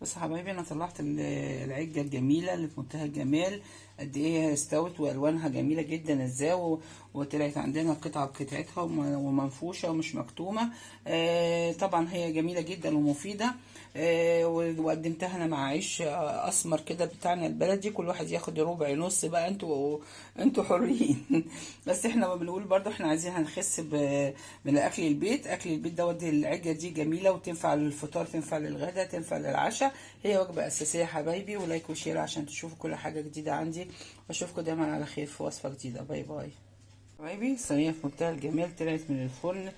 بص يا حبايبي، انا طلعت العجه الجميله اللي في منتهى الجمال. قد ايه هي استوت والوانها جميله جدا ازاي وطلعت عندنا قطعه بقطعتها ومنفوشه ومش مكتومه. طبعا هي جميله جدا ومفيده. وقدمتها انا مع عيش اسمر كده بتاعنا البلدي، كل واحد ياخد ربع نص بقى، انتوا حرين. بس احنا بنقول برضو احنا عايزين هنخس من اكل البيت. اكل البيت دوت، العجه دي جميله وتنفع للفطار، تنفع للغدا، تنفع للعشاء. هي وجبه اساسيه يا حبايبي، ولايك وشير عشان تشوفوا كل حاجه جديده عندي. واشوفكم دايما على خير في وصفه جديده. باي باي حبايبي. صينيه في منتهى الجمال طلعت من الفرن،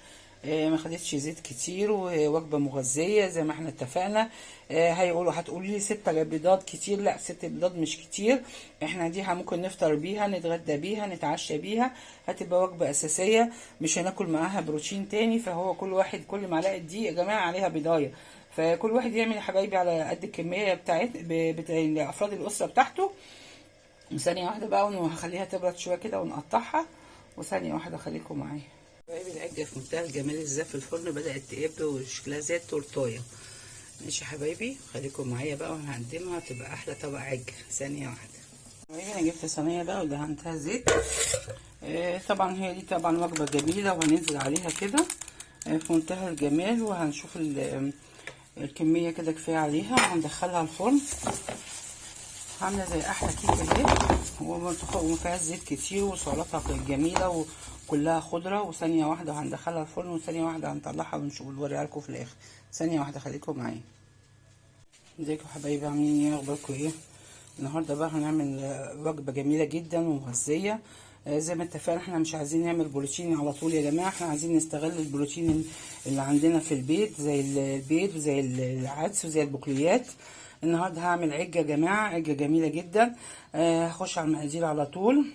ما خدتش زيت كتير، ووجبه مغذيه زي ما احنا اتفقنا. هتقولي لي 6 بيضات كتير؟ لا، 6 بيضات مش كتير. احنا دي ممكن نفطر بيها، نتغدى بيها، نتعشى بيها. هتبقى وجبه اساسيه، مش هناكل معاها بروتين تاني. فهو كل معلقه دي يا جماعه عليها بيضايه. فكل واحد يعمل يا حبايبي على قد الكميه بتاعت افراد الاسره بتاعته. ثانيه واحده بقى، وهخليها تبرد شويه كده ونقطعها. وثانيه واحده خليكم معايا حبايبي. العجه في منتهى الجمال ازاي في الفرن، بدات تقب وشكلها زي التورتايه. ماشي يا حبايبي، خليكم معايا بقى وهنقدمها تبقى احلى طبق عجه. ثانيه واحده حبايبي، انا جبت صينيه بقى ودهنتها زيت. طبعا هي دي طبعا وجبه جميله، وهننزل عليها كده في منتهى الجمال. وهنشوف الكميه كده كفايه عليها، وهندخلها الفرن. عامله زي احلى كيكه اهي، وما فيهاش زيت كتير، وسعراتها جميله وكلها خضره. وثانيه واحده هندخلها الفرن، وثانيه واحده هنطلعها ونوريها لكم في الاخر. ثانيه واحده خليكم معايا. ازيكم يا حبايبي، عاملين ايه؟ اخباركم ايه؟ النهارده بقى هنعمل وجبه جميله جدا ومغذيه. زي ما اتفقنا، احنا مش عايزين نعمل بروتين على طول يا جماعه، احنا عايزين نستغل البروتين اللي عندنا في البيت، زي البيض وزي العدس وزي البقوليات. النهارده هعمل عجه يا جماعه، عجه جميله جدا. هخش على المقادير على طول.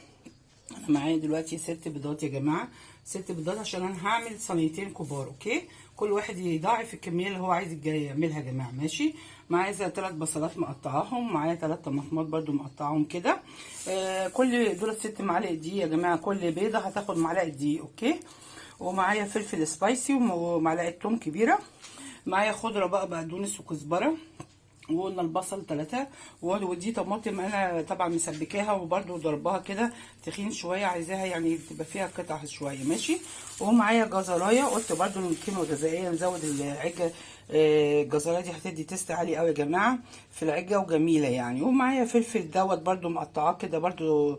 انا معايا دلوقتي 6 بيضات يا جماعه، 6 بيضات عشان انا هعمل صينيتين كبار. اوكي، كل واحد يضاعف الكميه اللي هو عايز يعملها يا جماعه. ماشي، معايا زي 3 بصلات مقطعاهم، معايا 3 طماطمات برده مقطعاهم كده. كل دول 6 معالق دقيق يا جماعه، كل بيضه هتاخد معلقه دقيق. اوكي، ومعايا فلفل سبايسي ومعلقه توم كبيره. معايا خضره بقى، بقدونس وكزبره. وقلنا البصل 3. ودي طماطم انا طبعا مسبكاها وبرده ضربها كده تخين شويه، عايزاها يعني تبقى فيها قطع شويه. ماشي، ومعايا جزرايه، قلت برده القيمه الغذائيه نزود العجه. الجزرايه دي هتدي تيست عالي قوي يا جماعه في العجه وجميله يعني. ومعايا فلفل دوت برده مقطعاه كده برده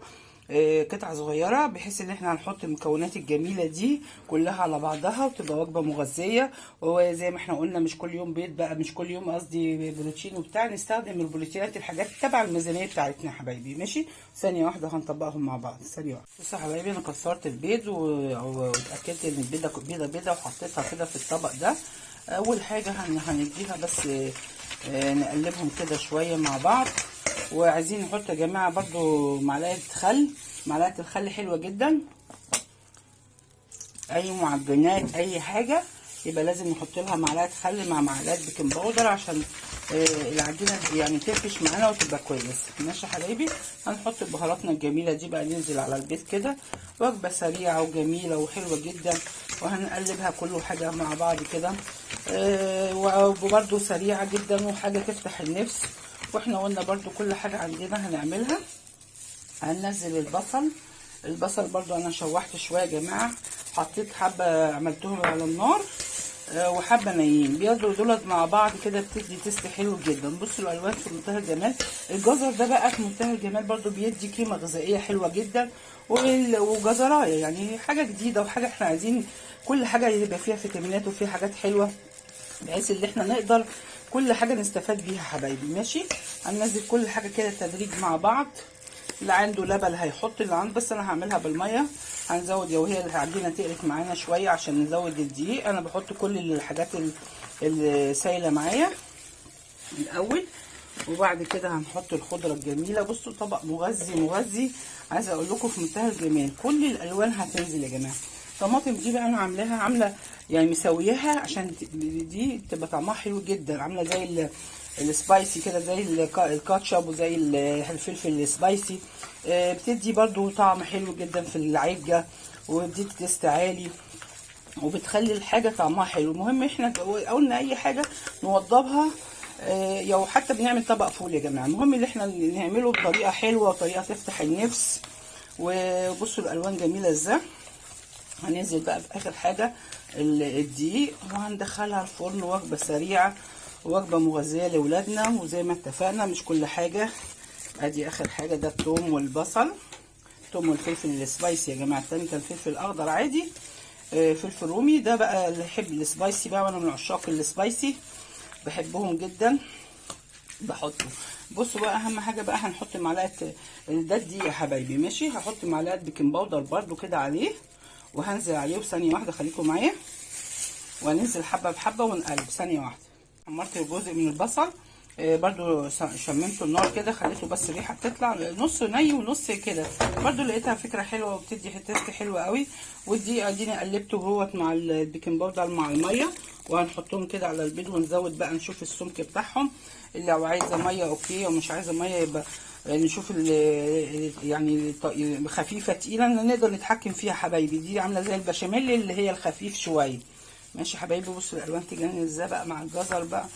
قطع صغيره، بحيث ان احنا هنحط المكونات الجميله دي كلها على بعضها وتبقى وجبه مغذيه. وزي ما احنا قلنا، مش كل يوم بيض بقى، مش كل يوم قصدي بروتين وبتاع، نستخدم البروتينات الحاجات تبع الميزانيه بتاعتنا يا حبايبي. ماشي، ثانيه واحده هنطبقهم مع بعض. ثانيه واحده. بصوا يا حبايبي، انا كسرت البيض واتاكدت ان البيضه بيضه وحطيتها كده في الطبق ده. اول حاجه هنديها بس نقلبهم كده شويه مع بعض. وعايزين نحط يا جماعه برضو معلقه خل. معلقه الخل حلوه جدا، اي معجنات اي حاجه يبقى لازم نحط لها معلقه خل مع معلقه بيكنج باودر، عشان العجينه يعني تنفش معانا وتبقى كويسه. ماشي يا حبايبي، هنحط بهاراتنا الجميله دي بقى، ننزل على البيض كده. وجبه سريعه وجميله وحلوه جدا، وهنقلبها كل حاجه مع بعض كده. وبرده سريعه جدا وحاجه تفتح النفس. واحنا قلنا برده كل حاجه عندنا هنعملها. هننزل البصل برضو انا شوحت شويه يا جماعه، حطيت حبه عملتهم على النار وحبه نيين بياضوا دولت مع بعض كده، بتدي تيست حلو جدا. بصوا الالوان في منتهى الجمال. الجزر ده بقى في منتهى الجمال برضو، بيدي قيمه غذائيه حلوه جدا. وجزرايه يعني حاجه جديده وحاجه احنا عايزين كل حاجه يبقى فيها فيتامينات وفيها حاجات حلوه، بحيث ان احنا نقدر كل حاجه نستفاد بيها حبايبي. ماشي، هننزل كل حاجه كده تدريج مع بعض. اللي عنده لبن هيحط، اللي عنده بس انا هعملها بالميه. هنزود لو هي العجينه تقلت معانا شويه عشان نزود الدقيق. انا بحط كل الحاجات السايله معايا الاول، وبعد كده هنحط الخضره الجميله. بصوا طبق مغذي عايزه اقول لكم في منتهى الجمال. كل الالوان هتنزل يا جماعه. الطماطم دي بقى انا عامله يعني مسوياها عشان دي تبقى طعمها حلو جدا، عامله زي السبايسي كده، زي الكاتشب وزي الفلفل السبايسي. بتدي برضو طعم حلو جدا في العجه، وبتدي تيست عالي، وبتخلي الحاجه طعمها حلو. المهم احنا قلنا اي حاجه نوضبها او حتى بنعمل طبق فول يا جماعه. المهم ان احنا نعمله بطريقه حلوه وطريقه تفتح النفس. وبصوا الالوان جميله ازاي. هننزل بقى في اخر حاجه الدقيق، وهندخلها الفرن. وجبه سريعه، وجبه مغذيه لاولادنا، وزي ما اتفقنا مش كل حاجه. ادي اخر حاجه، ده الثوم والبصل، الثوم والفلفل السبايسي يا جماعه. التاني كان فلفل اخضر عادي، فلفل رومي. ده بقى اللي يحب السبايسي بقى، وانا من عشاق السبايسي، بحبهم جدا، بحطه. بصوا بقى اهم حاجه بقى، هنحط معلقه، ده الدقيق يا حبايبي ماشي. هحط معلقه بيكنج باودر برده كده عليه، وهنزل عليه وثانيه واحده، خليكم معايا. وهننزل حبه بحبه ونقلب ثانيه واحده. حمرت جزء من البصل، برضو شممت النار كده، خليته بس الريحه تطلع، نص ني ونص كده. برضو لقيتها فكره حلوه وبتدي تيست حلوه قوي. والدقيق اديني قلبته اهوت مع البيكنج باودر مع الميه، وهنحطهم كده على البيض، ونزود بقى نشوف السمك بتاعهم. اللي لو عايزه ميه اوكي، ومش عايزه ميه يبقى نشوف يعني خفيفه تقيله نقدر نتحكم فيها حبايبي. دي عامله زي البشاميل اللي هي الخفيف شويه ماشي حبايبي. بصوا الالوان تجنن ازاي بقى مع الجزر بقى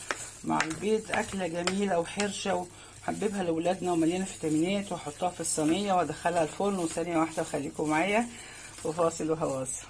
مع البيض. اكله جميله وحرشه، وحببها لاولادنا، ومليانه فيتامينات. واحطها في الصينيه وادخلها الفرن، وثانيه واحده خليكم معايا، وفاصل وهواصل.